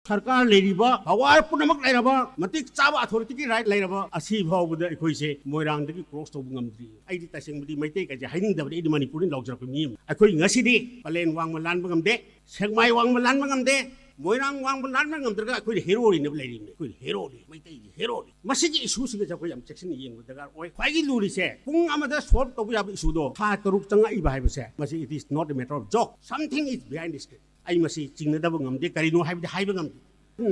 सरकार लेरिबा हवार पुनमक लेरबा मतिक चाबा अथॉरिटी की राइट लेरबा असी भावबद अखोइसे मोइरांगदगी क्रॉस तौब ngamdri आइदि तसेंगबदि मैतै काजे हाइनिंगदबदि इदि मणिपुरनि लौजरक मी अखोइ ngasiदि पलेन वांगम लानब ngamde सेगमाइ वांगम लानब ngamde मोइरांग वांगम लानब ngamद्रगा अखोइ हेरोरि न लेरिने अखोइ हेरोरि मैतै हेरोरि मसिगि इशू सिग जखोइ याम सेक्शन येंग दगा ओइ फाइगि लुरिसे पुंग अमदा सॉल्व तौब याब इशू दो था तरुक चंगा इबा हाइबसे मसि it is not a matter of joke something is behind this आई मसी चिंगदब ngamde करिनो हाइबदि हाइब ngamde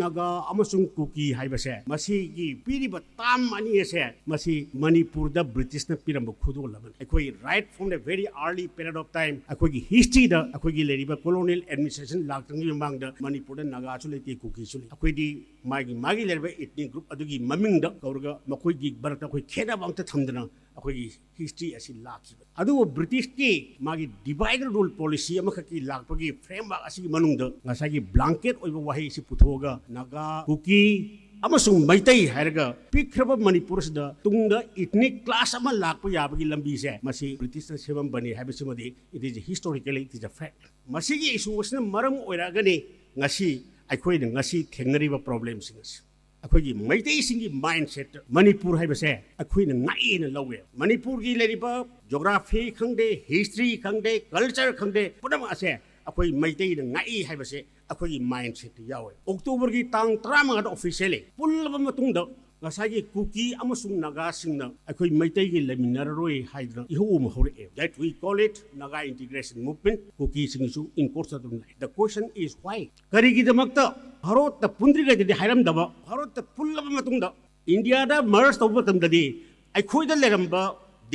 naga amasung kuki haibase masi gi piriba tam ani ase masi manipur da british na piramba khudu laban akoi right from the very early period of time akoi gi history da akoi gi leriba colonial administration laktang gi mang da manipur da naga chu leti kuki chu akoi di magi leriba ethnic group adugi maming da kaurga makoi gi barata akoi kheda bangta thamdana akoi gi history asi laki adu british ki magi divided rule policy amaka ki lakpagi framework asi manung da ngasai gi blanket oiba wahi si puthoga naga kuki amasung maitai hairaga pikraba manipur da tungda ethnic class ama lakpa yabagi lambi se masi british na sebam bani habisimadi it is historically it is a fact masigi issue wasna maram oiragani ngasi aikhoi na ngasi thengnariba problems singas अखोगी Meitei सिंगी mindset Manipur हाइबसे अखोइना Naina लौवे Manipur की लेरिबा geography खंगदे history खंगदे culture खंगदे Poonam असे अखोइ मैतै ना नाइ हाइबसे अखोगी mindset यावे October की तांग 35 दा officially पुल्लबा मतुंगदा ngasagi kuki amasung naga singna akhoi maitai gi leminaroi haidra ihum hore that we call it naga integration movement kuki singsu in course of the question is why kari gi damakta bharot ta pundri ga de hairam daba bharot ta pullaba matungda india da merge tawba tamdadi akhoi da leramba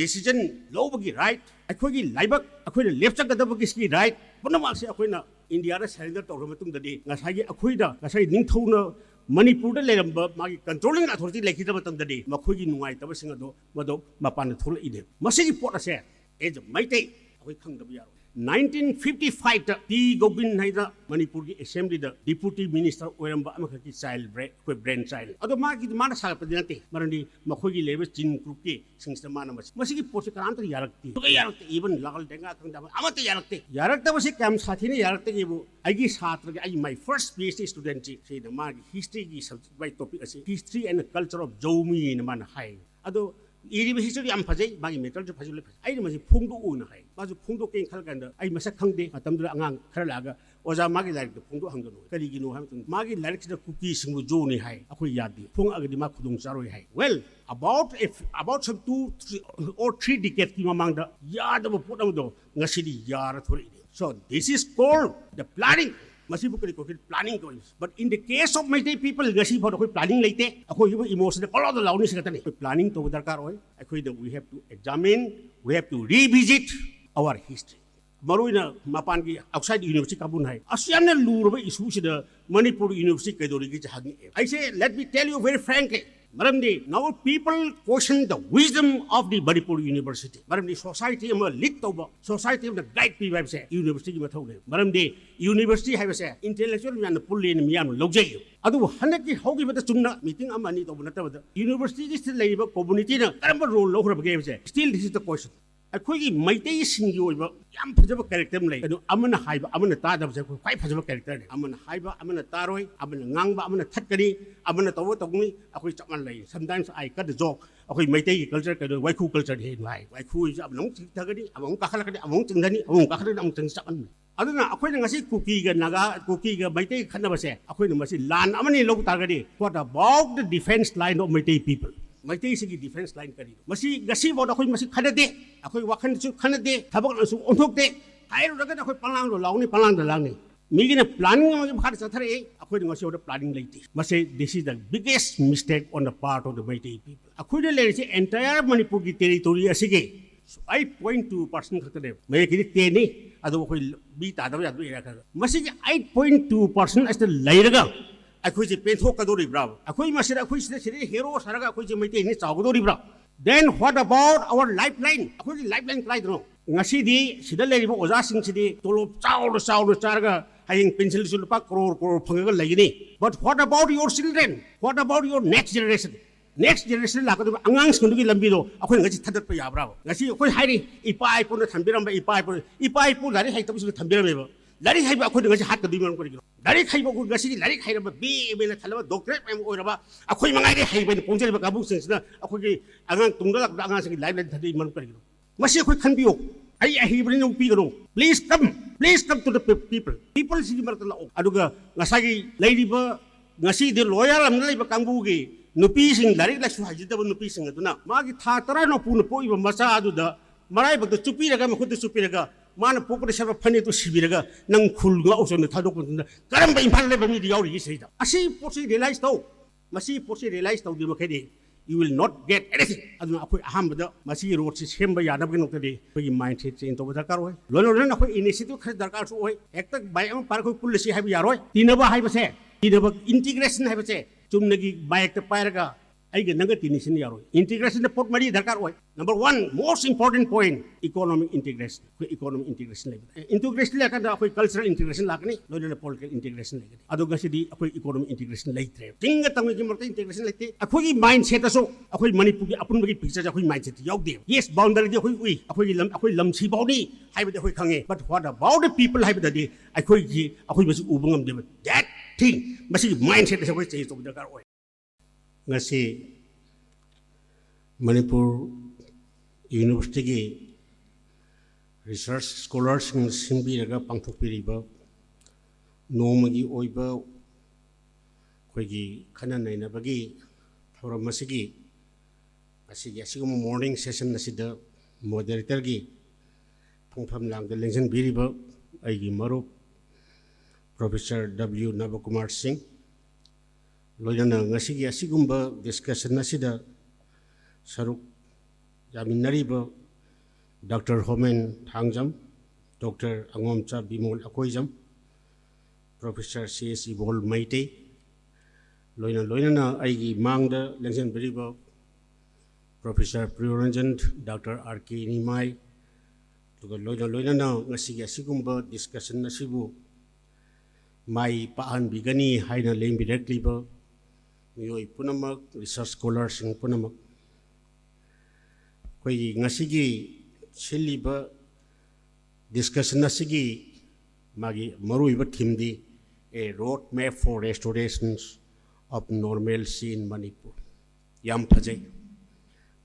decision lobagi right akhoi gi laibak akhoi da left chakadaba gi ski right punama se akhoi na india da surrender tawra matungdadi ngasagi akhoi da ngasai ningthona Manipur लेरंब मागी controlling authority लेखिदब तंददी मखोगी नुंगाइ तब सिंग दो मदो मपान थोल इदे मसिगी pot असे as मैते अखोइ खंगदब यारो 1955 ता T Gobain हाइदा Manipur की असेंबली दा डिप्यूटी मिनिस्टर ओरंब अमखकी चाइल्ड ब्रेक कोइ ब्रेन चाइल्ड अदो मागी माना सागपदि नते मरंदी मखोगी लेबे चिन ग्रुप की सिंगस्ता माना मसिगी पोट कांत यारक्ति तो यारक्ति इवन लागल देंगा खंगदा अमते यारक्ति बसे काम साथी ने यारक्ति गेबु आइगी छात्र के I my first PhD student से द मागी हिस्ट्री की सब्जेक्ट बाय टॉपिक असे history and culture of Jaume न माना हाय अदो इरिबे history am phajai magi metal ju phajule ai masi phungdu una hai masu phungdu ke khal kan ai masa khangde matam du angang khara laga oja magi larik du phungdu hangdo kali gi no ham magi larik da cookie singu jo ni hai akoi yadi phung agadi ma khudung charoi hai well about some 2 or 3 decades ki mamang da yada bo podam do ngasidi yara thori so this is called the planning masi bu kali ko planning ko but in the case of Meitei people gasi bhor koi planning leite akoi hibo emotion all of the launi sikatani planning to darkar hoy akoi the we have to examine we have to revisit our history maruina mapan gi outside university kabun hai asian luruba issue sida manipur university kedori gi jahagi I say let me tell you very frankly maramdi now people question the wisdom of the Manipur University maramdi society am lead toba society am the guide pi vibe se university gi mathau le maramdi university have se intellectual yan pullin miyam logjay adu hanaki hogi bata chumna meeting amani toba natabada university gi still leiba community na karamba role lo khra bage se still this is the question अखोगी मैतै सिंगी ओइबा याम फजब character लै अदु अमना हाइबा अमना तादब से क्वाइ फजब character ने अमना हाइबा अमना तारोय अमना ngang अमना थटकनी अमना तव तगनी अखोइ चमन लै sometimes I cut the joke अखोइ मैतै की कल्चर कदो वाइखु कल्चर हे नाइ वाइखु इज अमनों थगनी अमों काखलकनी अमों चिंगनी अमों काखलकनी अमों चिंग चमन अदुना अखोइना ngasi कुकी ग नागा कुकी ग मैतै खनबसे अखोइना मसि लान अमनि लो तागदी what about the defense line of Meitei people Meitei सिगी डिफेंस लाइन करी मसी गसी बोद अखोइ मसी खनदे अखोइ वाखन सु खनदे थबक सु ओंथोकदे हाइरो रगन अखोइ पलांग लो लाउनी पलांग द लांगनी मीगिने प्लानिंग मा भार चथरे अखोइ ngasi ओद प्लानिंग लेति मसे this is the biggest mistake on the part of the Meitei people अखोइ ले लेसे एंटायर मणिपुर की टेरिटोरी असिगे 8.2% खतने मे कि तेनी अदो अखोइ बी तादब यादु इरा मसी 8.2% अस लैरगा अखोइ जे पेथो कदोरिब्रा अखोइ मसिरा अखोइ सिरे हेरो सरगा अखोइ जे मैते नि चावदोरिब्रा then what about our lifeline अखोइ lifeline क्लाइ दनो ngasi di sida leribo oja sing sidi tolop chaw charga haying pencil su lupa crore phangaga lagini but what about your children what about your next generation la ka angang skundu gi lambi do akhoi ngasi thadat pa yabra ngasi akhoi hairi ipai pu na thambiramba ipai pu lari hai tabu su thambirame ba lorry HYBE अखोइ ngasi हात कदि मरम करिगो लारी खाइबो को ngasi लारी खाइरबा बे बेना थलबा doctor M ओइरबा अखोइ मंगाइ हाइबन पोंजलबा काबु सिंसना अखोइ आगां तुंगला आगां सिंग live line थदि मरम करिगो मसी अखोइ खनबियो ai ahibrin yung pigano please come to the people sigi marta lao aduga ngasagi laidiba ngasi de loyal am laiba kangbugi nupi sing lari la su hajida nupi sing aduna magi tha tara no pu no poiba masa aduda marai bagdo chupi raga makhut chupi raga mana pokore saba phani to sibiraga nang khul ga oson tha dok karam ba imphal le ba mi di yauri seida asi posi realize to masi posi realize to di makhedi you will not get anything. Aduna akoi ahambada masi road si semba yana bagi nokta de bagi mindset change to dakar hoy. Lono akoi initiative khar darkar so hoy. Ekta bai am par koi policy haiba yaroi. Tinaba haiba se. Tinaba integration haiba se. Chumnagi bai ekta pairaga aiga nanga tinisin yaroi. Integration the pot mari darkar hoy. Number 1 most important point economic integration. Economic integration lai. Integration lai kada akoi cultural integration lakani. Lono political integration lai. Ado gasi di akoi economic integration lai tre. Tinga tangi ki marta integration lai te. Akoi mindset aso akoi Manipur ki apun bagi picture akoi mindset yauk de. Yes boundary di akoi ui akoi lam si bauni haiba de akoi khange. But what about the people haiba de akoi basi ubangam de. That thing basi mindset aso akoi change to dakar hoy. Ngasi Manipur University ki research scholars singbi raga pangthok piriba nomagi oiba koigi khana naina bagi thora masigi asigum morning session asida moderator gi phongpham lang de lengjan biriba aigi marup Professor W Joykumar Singh loyana ngasigi asigumba discussion asida saruk yaminariba Dr. Homen Thangjam, Dr. Angomcha Bimol Akoijam, Professor C.S. Ibol Maite, Loina na aigi mangda lengsen beriba Professor Priyoranjan, Dr. R.K. Nimai, Loina na ngasigi asigumba discussion nasibu mai paan bigani haina leng directly ba miyoi punamak research scholars sing punamak koi ngasigi Chiliba discussion asigi magi maruiba thimdi a roadmap for restorations of normalcy in Manipur. Yam phajai.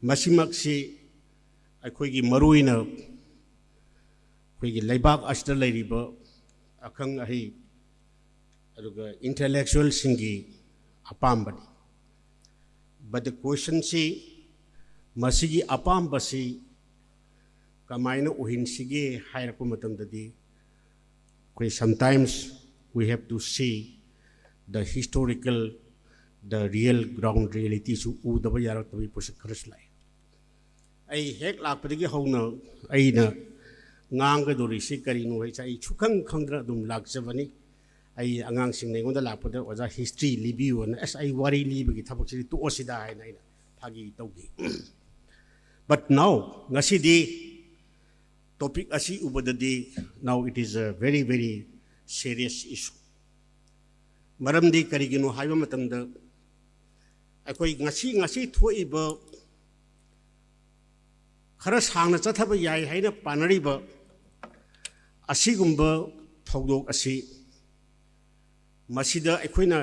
Masimaksi akoigi maruina koigi laibak ashta lairiba akang ahi aduga intellectual singi apambani. But the question si masigi apambasi kamaina uhinsige hairapu matamdadi sometimes we have to see the historical the real ground reality su udaba yarak tabi pusak kharas lai ai hek lakpadagi hauna aina nganga dori si karinu hai chai chukang khandra dum lakjabani ai angang sing nei gonda lakpada oja history libiu na as ai wari libagi thabak si to osida hai na thagi tawgi but now ngasidi topic asi ubadadi now it is a very very serious issue maramdi karigino haiba matamda akoi ngasi thoiba khara sangna chathaba yai haina panariba asigumba thogdok asi masida akoina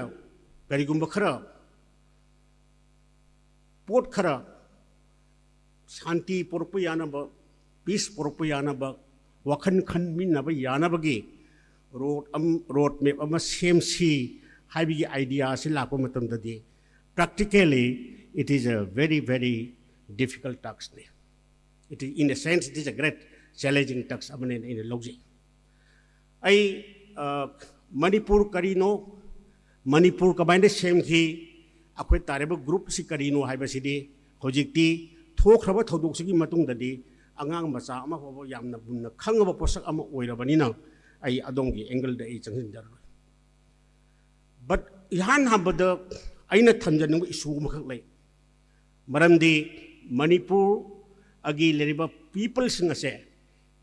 karigumba khara pot khara shanti porpu yanaba peace porpu yanaba wakhan khan minaba yanabagi road map ama same si haibigi idea si lakpo matamdadi practically it is a very very difficult task ne it is in a sense it is a great challenging task amane in logji ai Manipur karino Manipur kabainde same ki akoi tareba group si karino haibasidi hojikti thokraba thodok sigi matungdadi angang macha ama hobo yamna bunna khangaba posak ama oirabanina ai adongi angle da ai changin dar but ihan habada aina thamjanung issue makhak lai maramdi Manipur agi leriba people singase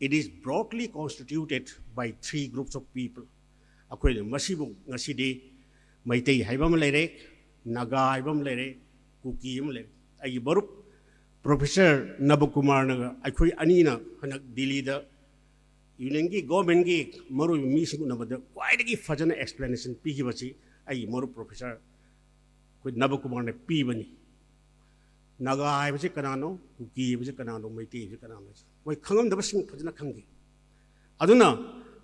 it is broadly constituted by 3 groups of people akoi masibu ngasidi maitei haibam lere naga haibam lere kuki am lere ai barup Professor Joykumar naga akoi anina hanak Delhi da union की government की मरु मीसिंग उनबद क्वाइदगी फजन explanation पीगिबची आई मरु professor कोई नबकुमार ने पीबनी Naga हाइबसे कनानो cookie हाइबसे कनानो Maiti हाइबसे कनानो कोई खंगमदबसिंग फजना खंगी अदुना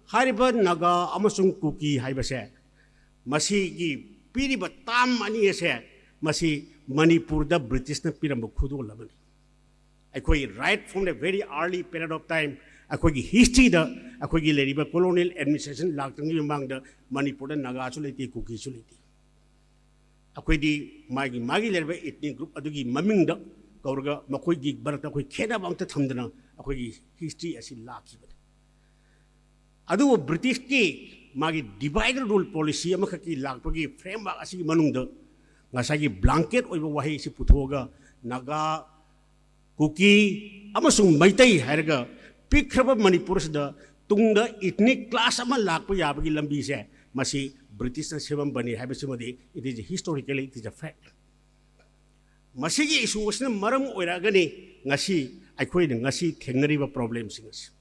हारिबा Naga अमसुंग cookie हाइबसे मसीगी पीरिबा ताम अनी एसे मसी मणिपुर द ब्रिटिश ने पिरम खुदो लबनी अखोई right from the very early period of time अखोई हिस्ट्री द अखोई लेरिबा कॉलोनियल एडमिनिस्ट्रेशन लाक्तंगी ममांग द मणिपुर द नागा सु लेती कुकी सु लेती अखोई मागी लेरिबा एथनिक ग्रुप अदुगी ममिंग द कौरगा मखोई बरत अखोई खेदाब अमत थमदना अखोई हिस्ट्री असि लाखिबा अदु ब्रिटिश की मागी डिवाइडर रूल पॉलिसी अमखकी लाखपगी फ्रेमवर्क असि मनुंग the ngasagi blanket oiba wahi si puthoga naga kuki amasung maitai hairaga pikraba manipur sida tungda ethnic class ama lakpa yabagi lambi se masi british na sebam bani habisimadi it is historically it is a fact masigi issue wasna maram oiragani ngasi aikhoi na ngasi thengnariba problem singas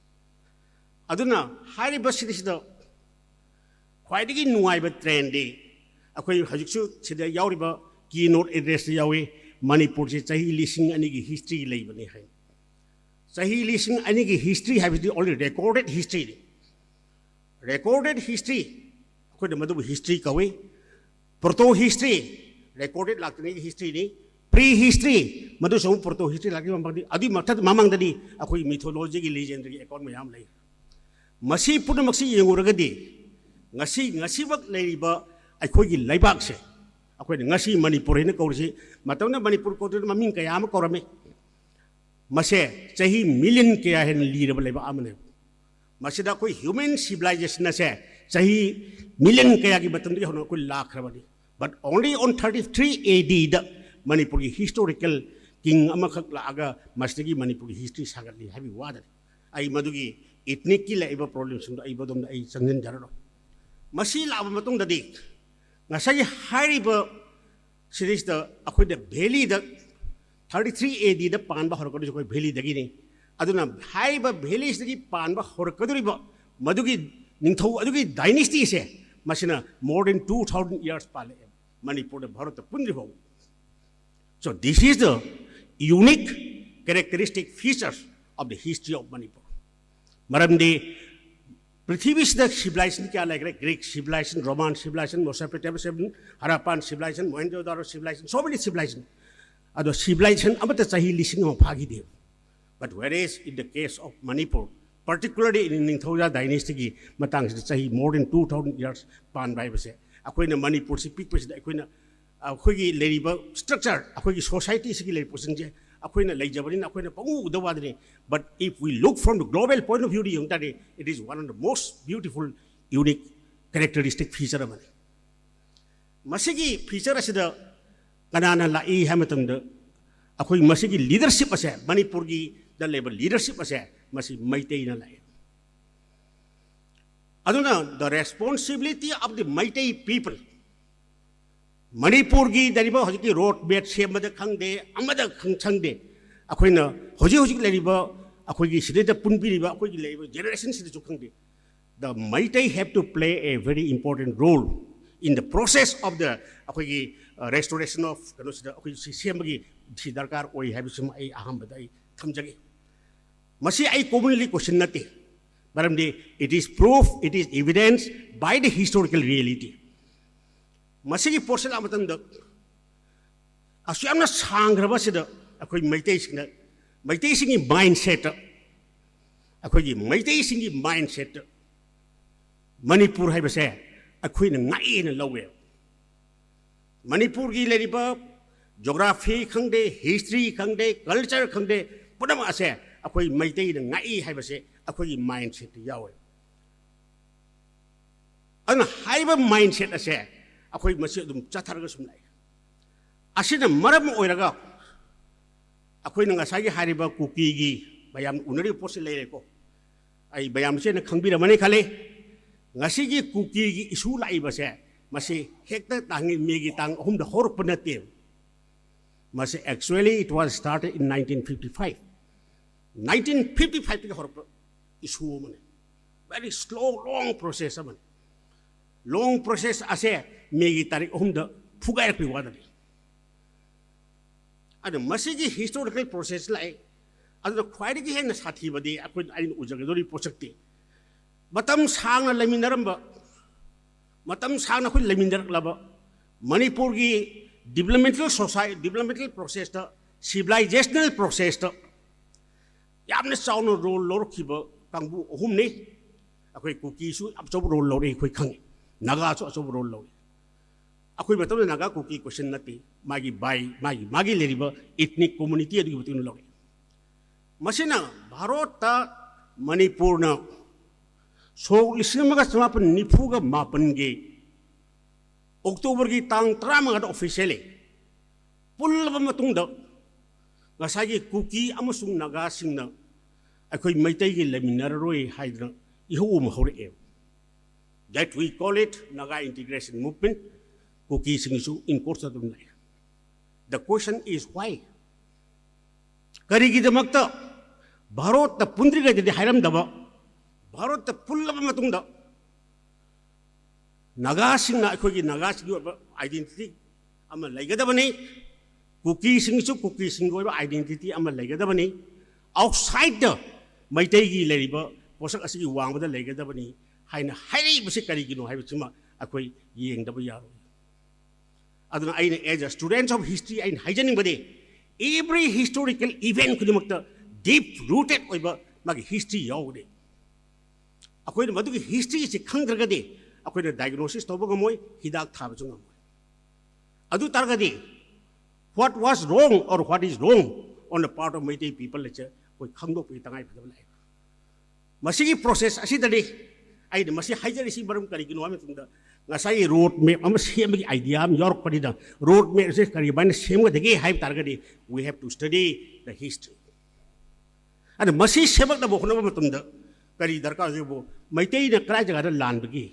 aduna hariba sidisida khwaidagi nuaiba trend de अखोई हजिकसु सिदा यावरिबा की note address यावे मणिपुर से चाही लिसिंग अनि की history लेबने है चाही लिसिंग अनि की हिस्ट्री हैबिटि ऑलरेडी रिकॉर्डेड हिस्ट्री अखोई मदु हिस्ट्री कवे प्रोटो हिस्ट्री रिकॉर्डेड लाक्तने की हिस्ट्री नि प्री हिस्ट्री मदु सम प्रोटो हिस्ट्री लाकि ममंदी अदि मथत ममंगदि अखोई मिथोलॉजी की लेजेंडरी अकाउंट मयाम लै मसी पुनमक्सी येंगुरगदि ngasi ngasi bak leiba अखोई लेबाक से अखोई मणिपुर है कौरसी मतौना मणिपुर को ममिंग कया कौरमे मसे चाही मिलियन कया है लीरब लेबा आमने मसिदा कोई ह्यूमन सिविलाइजेशन से चाही मिलियन कया की मतम दी होनो कोई लाख रबनी बट ओनली ऑन 33 AD द मणिपुर की हिस्टोरिकल किंग अमखक लागा मसिदगी मणिपुर की हिस्ट्री सागली हैबी वाद आई मदुगी इथनिक की लेबा प्रॉब्लम सिंग आई बदम आई संगन जरनो मसी लाब मतुंग ददी ngasagi hariba series da akoi da valley da 33 AD da panba horkadu koi valley dagi ni aduna hariba valley dagi panba horkaduri ba madugi ningthau adugi dynasty se masina more than 2000 years pale manipur da bharat punri ho so this is the unique characteristic features of the history of manipur maramdi पृथ्वी से civilisation क्या लग रहा है Greek civilization Roman civilization Mesopotamian Harappan civilization Mohenjodaro civilization so many civilization अदो civilization अब तो चाही लिसिंग में भागी दे but where is in the case of Manipur particularly in Ningthouja dynasty की मतंग से चाही मोर देन 2000 इयर्स पान बाय बसे अखोइना मणिपुर से पिक पसे अखोइना अखोइगी लेरिबा स्ट्रक्चर अखोइगी सोसाइटी से की ले पोसिंग जे अखोइना लेजबनिन अखोइना पंगु उदवादनी but if we look from the global point of view it is one of the most beautiful unique characteristic feature of it masigi feature asida kanana lai hamatam da akhoi masigi leadership ase manipur gi the level leadership ase masi maitai na lai aduna the responsibility of the maitai people manipur gi dariba hojiki road bed semada khangde amada khangchangde अखोइना होजिक लेरिबा अखोइगी सिदेदा पुनपिरिबा अखोइगी लेरिबा generation सिदे जुखंगदे the Meitei have to play a very important role in the process of the अखोइगी रेस्टोरेशन ऑफ कनो सिदा अखोइगी सेमबगी सि दरकार ओइ हैबिसम आई अहमबदा आई थमजगे मसी आई कॉमनली क्वेश्चन नते बरमदे it is proof it is evidence by the historical reality मसीगी पोर्शन अमतन द असयामना सांग्रबा सिदा अखोई मैतेई सिंगी माइंडसेट अखोई मैतेई सिंगी माइंडसेट मणिपुर है बसे अखोई नाई न लवे मणिपुर की लेरिबा ज्योग्राफी खंगदे हिस्ट्री खंगदे कल्चर खंगदे पुनम असे अखोई मैतेई न नाई है बसे अखोई माइंडसेट यावे अन हाइबा माइंडसेट असे अखोई मसे दुम चाथरगा सुमलाई असिना मरम ओइरगा अखोइना ngasagi hariba kuki gi bayam unari post leireko ai bayam se na khangbiramani khale ngasigi kuki gi isu laiba se masi hekta tangi megi tang hum da hor panate masi actually it was started in 1955 ti hor isu mane very slow long process aman long process ase megi tarik ohumda fugai pi wadani ada masigi historical process lai ada khwaidagi henna sathi badi akoi ain ujagadori project matam sangna laminaramba matam sangna khoi laminar laba Manipur gi developmental society developmental process ta civilizational process ta yamna chawno role lorkiba kangbu ohum ne akoi kuki su absob role lore khoi khang naga su absob role lore akoi matam naga kuki question nati magi bai magi leriba ethnic community adu butin lore masina bharot ta Manipur na so ismaga samapan nifuga mapan ge October ki tang trama ada officially pulba matungda ngasagi kuki amasung naga singna akoi maitai gi laminar roi haidra ihum hore that we call it naga integration movement kuki singisu in course of life the question is why karigi damakta bharot ta pundriga jadi hairam daba bharot ta pulba matungda naga singna akoi naga singi identity ama laigadabani kuki singisu kuki singi identity ama laigadabani outside the maitai gi leriba posak asigi wangbada laigadabani haina hairi busi karigino haibachima akoi yengdaba yaro aduna aina as a students of history ain haijaning bade every historical event kudimakta deep rooted oiba magi history yawde akoi madugi history se khangdragade akoi diagnosis toba gamoi hidak thaba chung gamoi adu targadi what was wrong or what is wrong on the part of Meitei people lecha koi khangdok pi tangai phadab lai masigi process asidani ai de masi haijari si baram kari kinu ame tungda ngasai road map am sem gi idea am york padida road map se kari ban sem ga dege hype targadi we have to study the history and masi semak da bokhna ba tungda kari darka je bo Meitei na krai jaga da land gi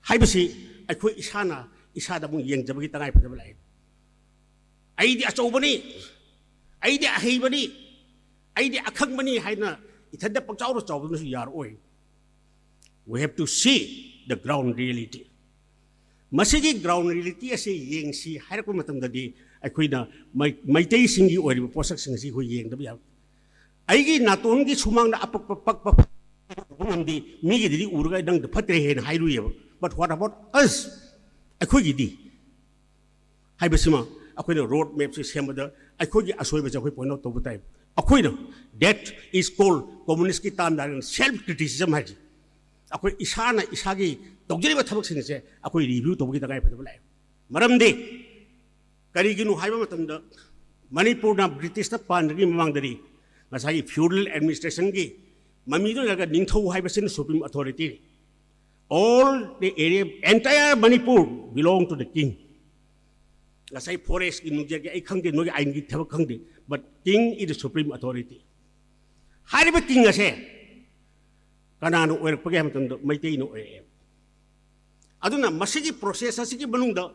haibasi akoi isana isada mung yeng jabagi tangai phadab lai aidi achobani aidi ahibani aidi akhangmani haina ithada pangchawro chawbnu su yar oi we have to see the ground reality masigi ground reality ase yeng si hairko matam dadi akoina Meitei singi oi posak sing si hoi yeng dab ya aigi naton gi sumang na apak pak pak ngamdi migi didi urga dang de phatre hen hairu ye but what about us akoi gi di haibasima akoina road map se semada akoi gi asoi ba jakoi point out to butai akoina that is called communist ki tam dar self criticism haji akoi isana isagi tokjeri ba thabak sing se akoi review to gi tagai phadab lai maram de kari gi nu haiba matam da Manipur na British ta pan ri mamang dari ngasai feudal administration gi mami do laga ningthau haiba sin supreme authority all the area entire Manipur belong to the king ngasai forest ki nungje gi ai khangde no gi ain gi thabak khangde but king is the supreme authority hariba king ase kanano oirak page ham tanda Meitei no oe aduna masigi process asigi banungda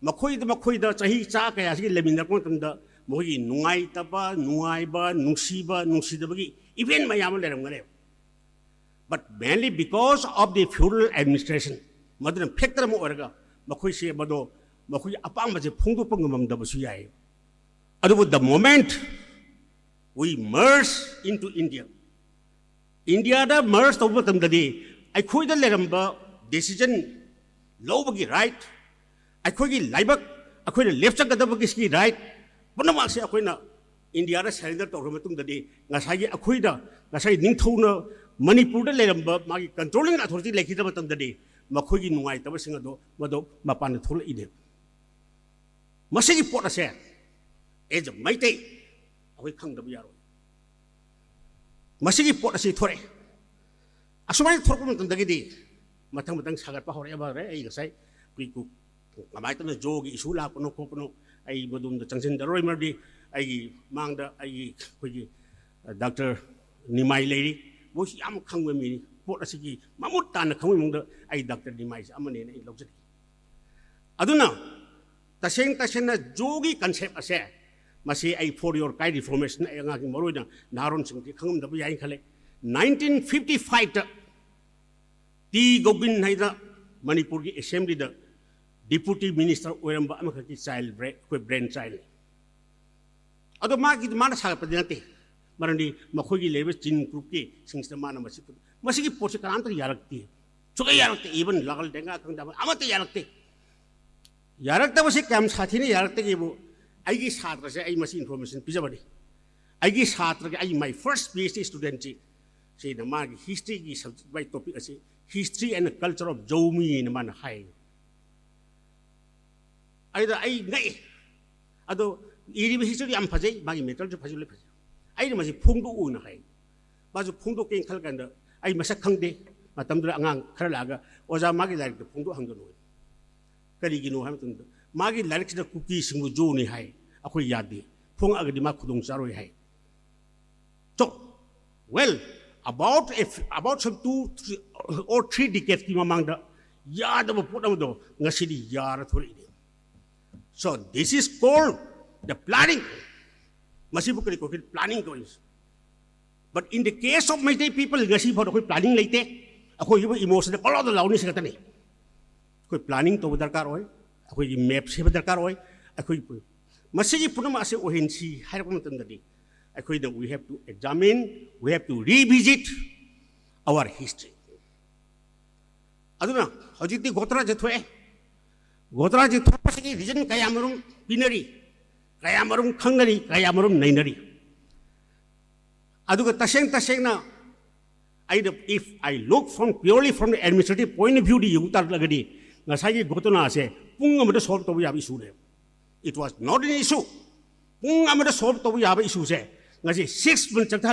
makhoi da chahi cha kaya asigi leminda ko tanda mogi nungai taba nuai ba nungsidabagi event mayam leram ngale but mainly because of the feudal administration maduna factor mo oraga makhoi se bado makhoi apang ba je phungdu pangam da basu yai adu the moment we merge into India da merge to batam dadi akhoi da leramba decision lobagi right akhoi gi laibak akhoi da left chak da bagi ski right punama se akhoi na India da surrender to matung dadi ngasai akhoi da ngasai ningthau na Manipur da leramba magi controlling authority lekhi da batam dadi makhoi gi nungai ta ba singa do mado mapan thul ide masigi pot ase as a Meitei akhoi khangdab yaro masigi pot ase thore asumai thorko matam dagi matang sagat pa hore ba re ai gasai ku amai tan jogi isu la kono ko ai bodum da changsin da roi mardi ai mang da ai khoi Dr. Nimai lady bo yam khangwe mi pot asigi mamut tan khangwe mung da ai Dr. Nimai amane ne lojati aduna tasena jogi concept ase masi ai for your kind information ai nga ki moroi na naron sing ki khangum da bu yain khale 1955 T Gobin Haida Manipur Assembly the Deputy Minister Oiramba Amakaki child brain child. Other market Manasa Padante Marandi Makogi Levis Chin Kruki since the Mana Masipu Masiki Pochakanta Yarakti. So Yarakti even Lagal Denga Amata Yarakti. Yarakta was a camp Hatini Yarakti. I guess Hatra say I must information Pizabadi. I guess Hatra I my first PhD student say the Mag history is by topic as history and the culture of Jomi in Man High. Either I nay. Although history am Pazay, my metal to Pazul. I must Pundu Una High. Bazu Pundu King Kalkanda, I must a Kangde, Matamdra Angang, Karalaga, was a Magi like the Pundu Hangano. Karigino Hampton. Magi likes the cookies in Juni High, Akuyadi, Pung Agadima Kudung Saroi High. So, well, about some 2 or 3 decades among the yard of a Putamdo, Nasidi Yard. So, this is called the planning. Masipukari planning goings. But in the case of Meitei people, Nasipo planning late, a emotional, all of the loudness at me. Planning to the car oil, a maps of the car oil, a quick Masiji Punamasi Ohensi, Harakumatan. We have to examine, we have to revisit our history. Aduna, Hojiti Gotra Jetwe, Gotra Jetwe, region Kayamarum, Binary, Kayamarum Kangari, Kayamarum Nainari. Aduka Tasena, if I look purely from the administrative point of view, the Yutar Lagadi, Nasagi Gotona say, Pungam the sort of Yabi. It was not an issue. Pungam the sort of Yabi issue. 6 months of the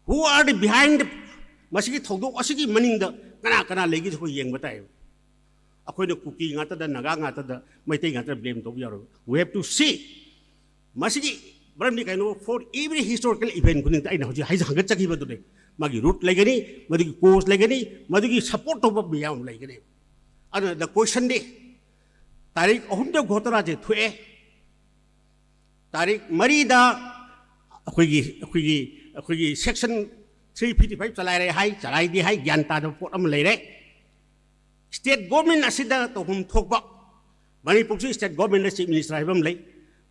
Who are the behind the Masiki Togo, Osiki Maning the Kanakana Legis who Yang Batai? According to cooking after the Naganga, the Mating after blame to Yaro. We have to see Masiki Brandi I know for every historical event couldn't I know Hangachaki today. Magi root legany, Madiki coast legany, Madiki support over beyond legany. And the question day Tarik Honda Gotaraje Tue. Tarik Marida section 355 Salai High, Salai di High, Yanta the Port Lere. State government Asida to whom talk about Manipur state government chief minister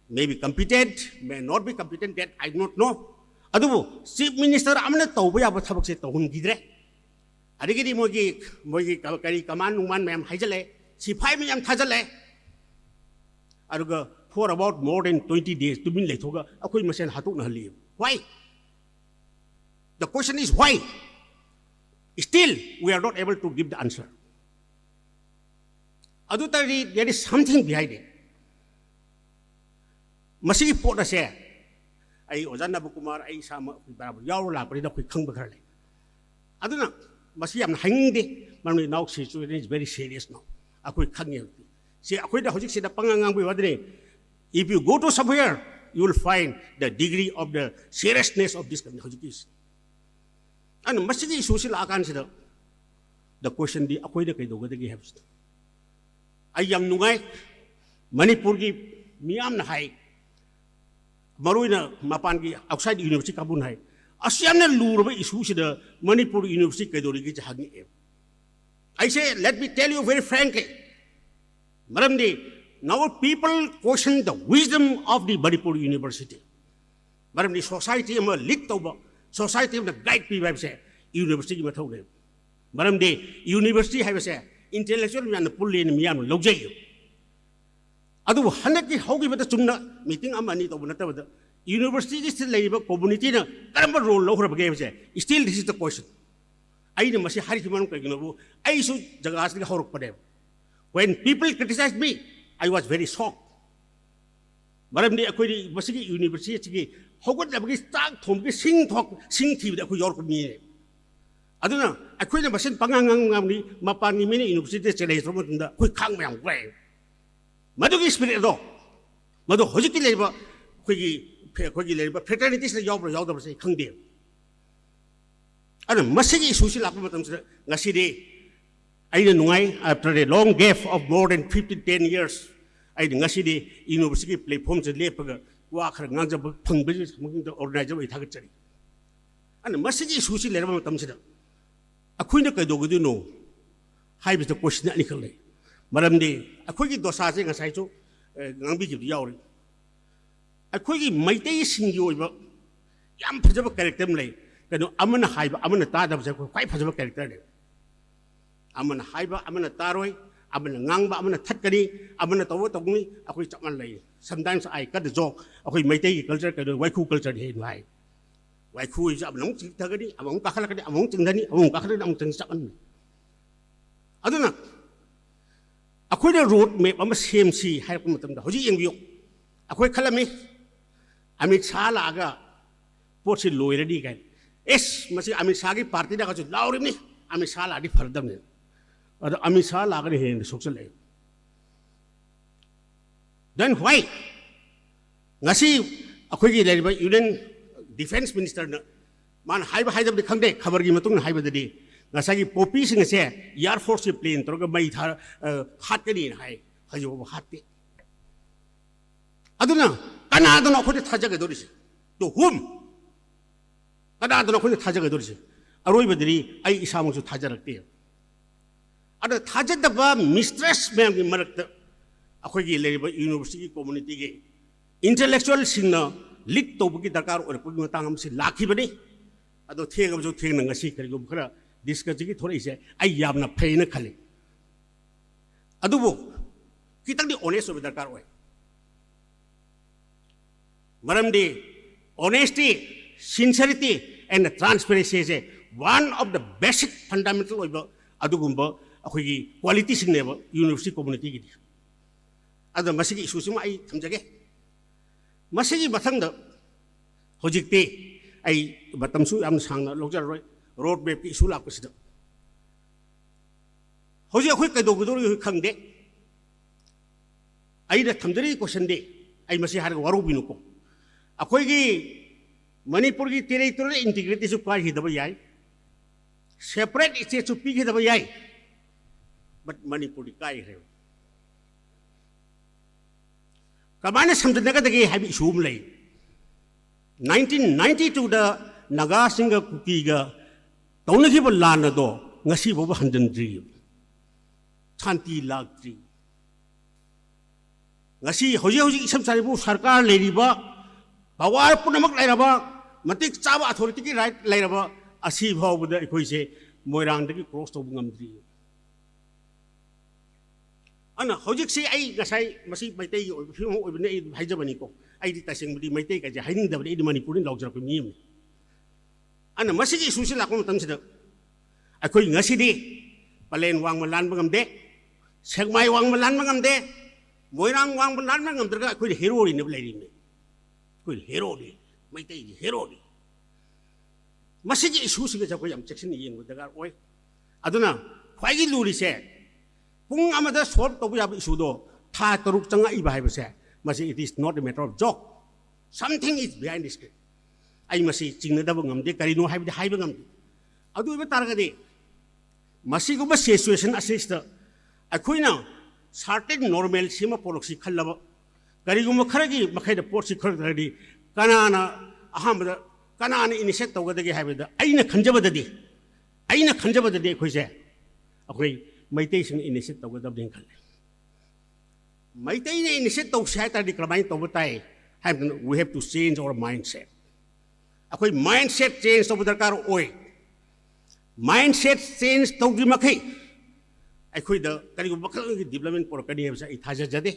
maybe competent, may not be competent, that I don't know. Adu, chief minister Amna Toba about Tabak to whom Gidre. Adigidi Mogi Kari Kaman, one ma'am Hajale, Sipai Miam Tazale. Aduga. For about more than 20 days to be late. Why? The question is why? Still, we are not able to give the answer. Adutari, there is something behind it. Masi Pota say, I Ozana Bukumar, I Sama, Yaula, but it Kang Bakari. Aduna, Masi, I'm hanging the Mami now situation is very serious now. A quick Kang. See, a quick Hojik said the Pangang with if you go to somewhere, you will find the degree of the seriousness of this kind of case. And Masiki social consider the question the Akoida Kaido have. I am Nungai, Manipurgi, Miam Hai, Maruina Mapangi outside University Kabunai. Asiana Lurba is who the Manipur University Kaidorigi Hagi. I say, let me tell you very frankly, Maramdi. Now people question the wisdom of the Manipur University. But the society am a lit over society of the guide people say university method. But the university have say intellectual and pulley in Miam Logay. Adu Hanaki Hogi with the Sumna meeting a money to the university is still labor community number role over game say. Still this is the question. I must say Hariman I should Jagasli Horok. When people criticize me, I was very shocked. Madam the Aquari Masiki University, how could the start to sing talk, sing tea with York me? I don't know. I couldn't have sent Pangang Mapani Mini University from the quick Kang way. Maduki spirit though. Madu Hojiki labor, Quiggy labor, fraternities the Yob of say Kang dear. And Masiki social apparatus Nasidi. I don't know why, after a long gap of more than 10 years, I didn't see the university play poems and labor, वा खर ngangjab phangbe organizer oi thagat chari an masigi issue le ram tam sida akhuina kaidogudu no haibe the question ani khale maramdi akhoi gi dosa je ngasai chu ngangbi gi yauri akhoi gi maitei singi oiba yam phajaba character lei kano amana haiba amana ta da kwai phajaba character le amana haiba amana taroi amana ngangba amana thatkani amana tawo tawni akhoi chaman lei sometimes I cut the joke akhoi maitei gi culture kano waiku culture he nai waiku is among thagani among kakhalakani among chingdani among kakhalani among ching chaman aduna akhoi the road map ama same si hai ko matam da hoji yengbiyo akhoi khalami amit sala aga potsi loiradi kai es masi amit sagi party da ka chu lauri ni amit sala di fardam ne ado amit sala ga he social le then why ngasi akhoi gi le ba union defense minister na man haiba haidab de khangde khabar gi matung haiba de ngasagi popi sing se air force plane tor ga mai thar hat ke ni hai hajo hat te aduna kana aduna khode thaja ga dorisi to hum kana aduna khode thaja ga dorisi aroi badri ai isamu su thaja rakte ada thaja da ba mistress mem gi marak ta akhoi gi le ba university community ge intellectual singna lit to bu gi darkar or pu matang am si lakhi bani ado theg am jo theg na ngasi kari go khara discuss gi thore ise ai yamna pheina khale adubo kitang di honest obi darkar oi maramdi honesty sincerity and transparency is one of the basic fundamental oiba adugumba akhoi gi quality singne ba university community gi ado masigi issue sima ai thamjage masigi bathang da hojikte ai batamsu am sangna logjar roi road map ki issue lak sida hoji akhoi kaidogudu khangde ai da thamjari question de ai masi har waru binu ko akhoi gi Manipur ki territorial integrity su par hidaba yai separate state su pi hidaba yai but Manipur di kai re kamane samjana ka dagi habi sum lei 1992 da naga singa kuki ga tawna ki lan do ngasi bo hanjan dri chanti lag dri ngasi hoji hoji isam sari bu sarkar leri ba bawar punamak lai ba matik chaba authority ki right lai ba asi bhaw bu da ikoi se moirang da ki cross to ngam dri ana hojik si ai ngasai masi maitai oi phim oi bne haijabani ko ai di tasing budi maitai ka ja haining da bdi Manipur ni logjar ko mi ana masi gi susi la ko tam sida akoi ngasi di palen wang malan bangam de segmai wang malan bangam de moirang wang malan bangam der ka akoi hero ni ne lai ni koi hero ni maitai gi hero ni masi gi susi ga ja ko yam section ni yeng da oi aduna khwai gi luri se pung amada solve to ya issue do tha taruk changa I bai ba se masi it is not a matter of joke something is behind this ai masi chingna da ngam de kari no haibi haiba ngam adu ba tar ga de masi go ba situation assist akhoina certain normal sima policy khallaba kari go khara gi makhai da port si khar di kanana ahamba kanana initiate to ga de haiba da aina khanjaba da de khoi se akhoi maitai sing initiate to ga da ding khal maitai ne initiate to sai ta di kramai to batai we have to change our mindset akoi mindset change to darkar oi mindset change to gi makhai akoi da kari go bakal gi development por kani hebsa I thaja jade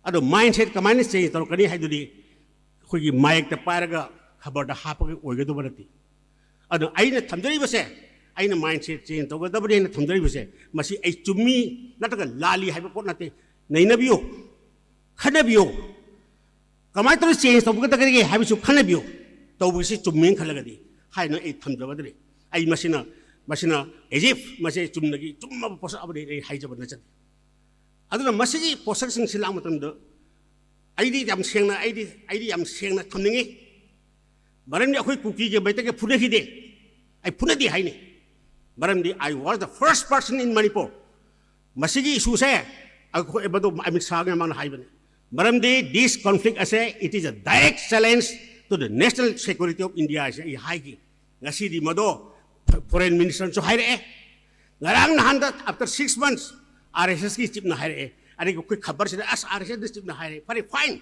ado mindset kamane change to kani hai dudi khoi gi mic ta paraga khabar da hapa gi oi ga do barati ado aina thamjari base aina mindset change to ga da bari na thamjari base masi ai chummi nataga lali hai ba pot nate nainabiyo khanabiyo kamai to change to ga da gi hai bisu khanabiyo to bu si chummin khalagadi hai no ai thamjabadre ai masina ejif masi chumnagi chumma posa abri ai hai jabana chat aduna masi posak sing silang matam do aidi yam sengna thamningi baram ni akhoi kuki ge baita ge phune hi de ai phune di hai ni baram di I was the first person in Manipur masigi issue se akhoi ebado amit sang ma hai bane Maramdi, this conflict it is a direct challenge to the national security of India. Haiki. Ngasi di mado foreign minister so hire. Ngarang nahanda after 6 months, RSS ki chip na hire. Ani ko quick khabar sila as RSS this chip na hire. Fine.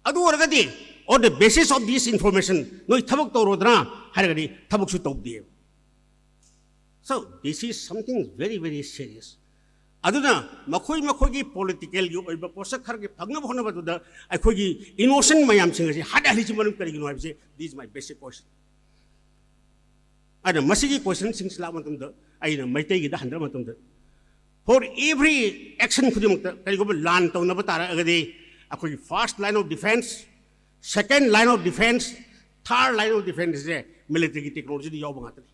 Adu waragadi. On the basis of this information, no tabuk to rodna haragadi tabuk su top di. So this is something very, very serious. Aduna makoy ki political yu oiba posak harge phagna bhona batuda akhogi innocent mayam singasi hada hali chimanum karigino haibse. This is my basic question. Ada masigi question sings la matumda aina maitai gi da handra matumda. For every action khudimukta karigo lan tawna batara agadi akhogi first line of defense, second line of defense, third line of defense is military technology di yaw bangatani.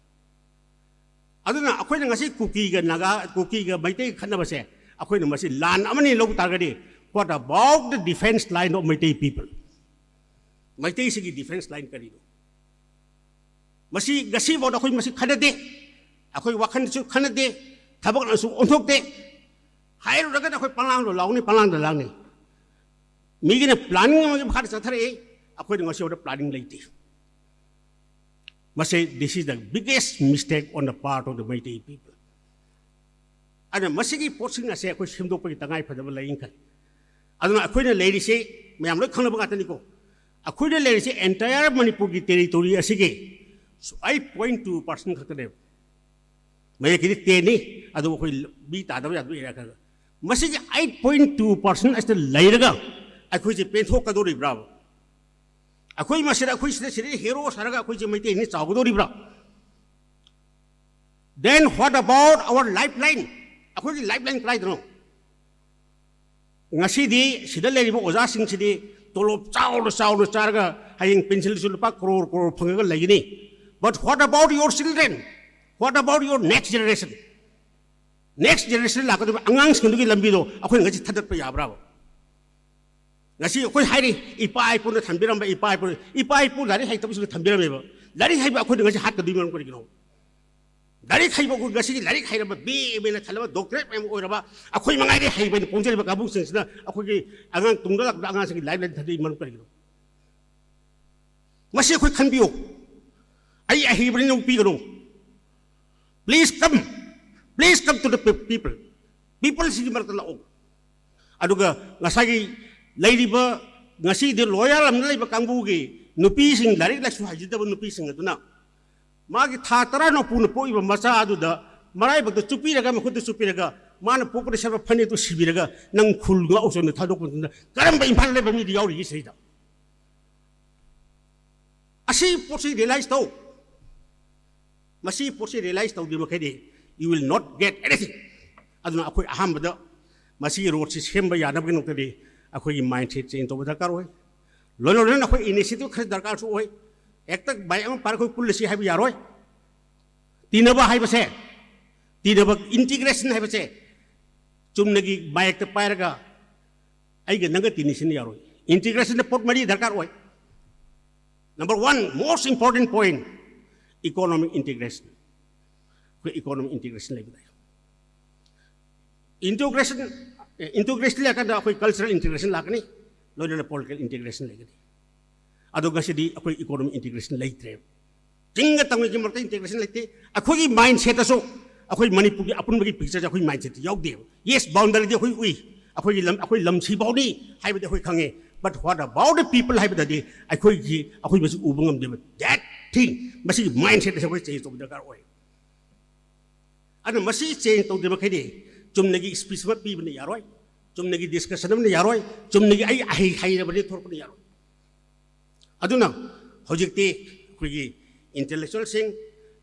Aduna akoy na ngasi cookie ga naga cookie ga Meitei khanaba se akoy na masi lan amani log targadi. What about the defense line of Meitei people? Meitei sigi defense line karido. Masi gasi bod akoy masi khanade akoy wakhan su khanade thabak na su onthok de hairo daga akoy palang lo lawni migi na planning ma bhar sathare akoy ngasi oda planning leiti. Must say this is the biggest mistake on the part of the Meitei people. And masigi posting na say ako simdo pa kitangay pa dabal lain ka. Aduna ako na lady say may amlo khana ba katani ko. Ako na lady say entire Manipur ki territory asige. So 8.2% khatane. May kiti teni adu ko bita daw yadu ira ka. Masigi 8.2% as the lairaga. Ako si pentho kadori bravo. Ako'y masira ako'y sila hero saraga ako'y Meitei ni chawdo ribra. Then what about our lifeline? Ako'y lifeline try no. Ngasi di sila lagi mo oza sing sidi tolop chawdo saraga haying pencil sulupa crore phangaga lagi ni. But what about your children? What about your next generation? Next generation la ko angang sindugi lambido ako'y ngasi thadat pa yabravo. Ngasi ako'y hairi ipa-ipo na thambiram ba ipa-ipo lari hai tapos thambiram ba lari hai ba ako'y ngasi hat ka duman ko gino lari hai ba ko ngasi lari hai ra ba be na thalaba doctorate em oira ba ako'y mga ri hai ba pungjel ba kabung sing sina ako'y angang tunggalak da angang sing live thadi man ko gino ngasi ako'y khanbiyo ai hi brin ng pi gino please come to the people sigi martalaog aduga ngasagi lady ba ngasi de loyal am lay ba kangbu gi nupi sing larik la su haji da nupi sing aduna magi thatara no pu po iba masa adu da marai ba de chupi raga ma khud chupi raga man population ba phani to sibi raga nang khul nga oso ne thadok na karam ba imphal le ba mi di yauri gi sei da asi posi realize to masi posi realize to di ma khede you will not get anything aduna akoi aham ba masi road system ba yana ba no te ako'y mindset change to dakar hoy lono ako'y initiative khari dakar su hoy ektak bai am par ko'y policy hai bi yaroy tinaba hai base tinaba integration hai base chumnagi bai ekta pairaga ai ga naga tinisin yaroy integration de pot mari dakar hoy number 1 most important point economic integration lai bidai integration la kada ako'y cultural integration la kani lono na political integration la kani ado gasi di ako'y economic integration la itre jinga tangwi ki marta integration la ite ako'y mindset aso ako'y Manipur ki apun bagi picture ako'y mindset yaw de yes boundary di ako'y ako'y lamsi bawni hai bade ako'y khange but what about the people hai bade ako'y basi ubangam de that thing basi mindset ako'y change to dakar oi ano masi change to de bakade chumnagi speech ma pi bane yaroy chumnagi discussion bane yaroy chumnagi ai bane thor bane yaroy aduna hojikti kugi intellectual sing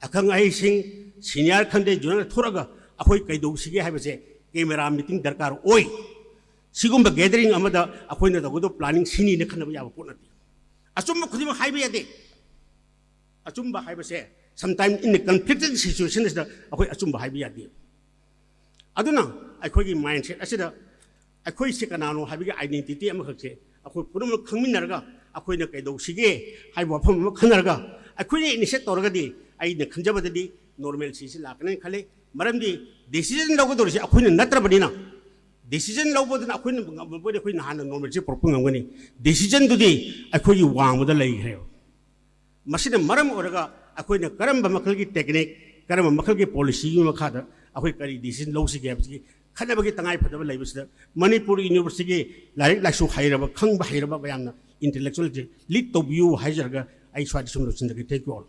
akang ai sing senior khande juna thoraga akoi kaido sige haibase camera meeting darkar oi sigumba gathering amada akoi na dagodo planning sini ne khana ya ponati asumba khudima haibe yade asumba haibase sometimes in the conflicted situation is the akoi asumba haibe yade aduna ako'y mindset asida ako'y sikanano habiga identity am khakse ako'y purum khangminarga ako'y na kaido sige haibo pham khanarga ako'y initiate torga di ai na khanjabadadi normalcy si lakna khale maramdi decision logo dorisi ako'y na natrabadina decision lawbodna akhoi bode akhoi nahan normalcy propungangani decision dudi akhoi wangboda leigre masina maram oraga akhoi na karamba makhal gi technique karamba makhal gi policy gi makhada akhoi kari decision law si gi khadabagi tangai phadaba leibsida Manipur University larik lasu hairaba khangba hairaba bayamna intellectual lead to view haijarga ai swadi sum lo chinda gi take all